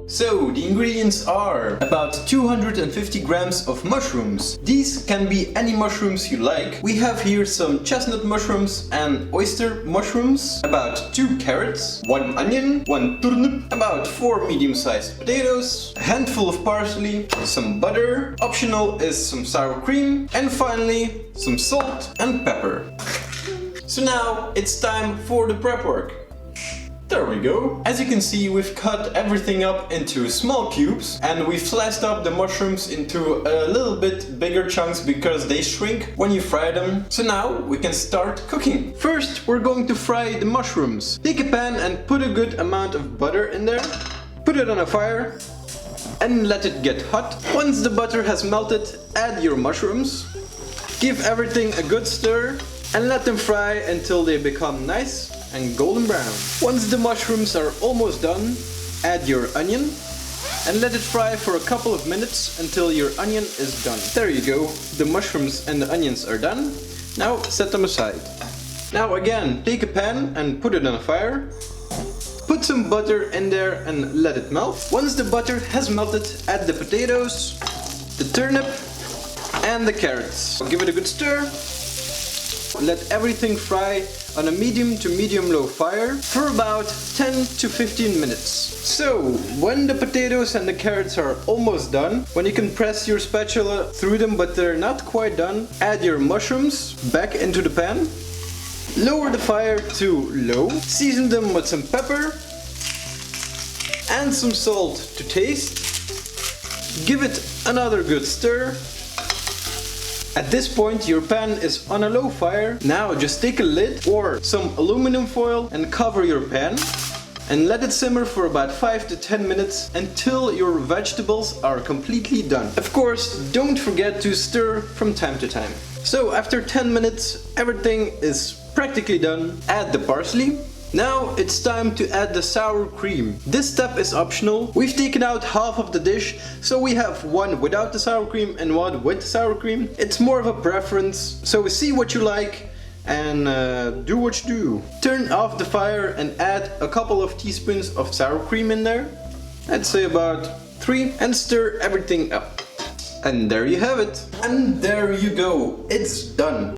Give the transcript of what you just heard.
So the ingredients are about 250 grams of mushrooms. These can be any mushrooms you like. We have here some chestnut mushrooms and oyster mushrooms, about 2 carrots, 1 onion, 1 turnip, about 4 medium-sized potatoes, a handful of parsley, some butter, optional is some sour cream, and finally some salt and pepper. So now it's time for the prep work. There we go. As you can see, we've cut everything up into small cubes and we've sliced up the mushrooms into a little bit bigger chunks because they shrink when you fry them. So now we can start cooking. First, we're going to fry the mushrooms. Take a pan and put a good amount of butter in there. Put it on a fire and let it get hot. Once the butter has melted, add your mushrooms. Give everything a good stir and let them fry until they become nice and golden brown. Once the mushrooms are almost done, add your onion and let it fry for a couple of minutes until your onion is done. There you go, the mushrooms and the onions are done. Now set them aside. Now again, take a pan and put it on a fire. Put some butter in there and let it melt. Once the butter has melted, add the potatoes, the turnip and the carrots. Give it a good stir. Let everything fry on a medium to medium-low fire for about 10 to 15 minutes. So, when the potatoes and the carrots are almost done, when you can press your spatula through them but they're not quite done, add your mushrooms back into the pan. Lower the fire to low. Season them with some pepper and some salt to taste. Give it another good stir. At this point your pan is on a low fire. Now just take a lid or some aluminum foil and cover your pan and let it simmer for about 5 to 10 minutes until your vegetables are completely done. Of course, don't forget to stir from time to time. So after 10 minutes everything is practically done. Add the parsley. Now it's time to add the sour cream. This step is optional. We've taken out half of the dish, so we have one without the sour cream and one with the sour cream. It's more of a preference, so see what you like and do what you do. Turn off the fire and add a couple of teaspoons of sour cream in there. I'd say about 3 and stir everything up. And there you have it. And there you go, it's done.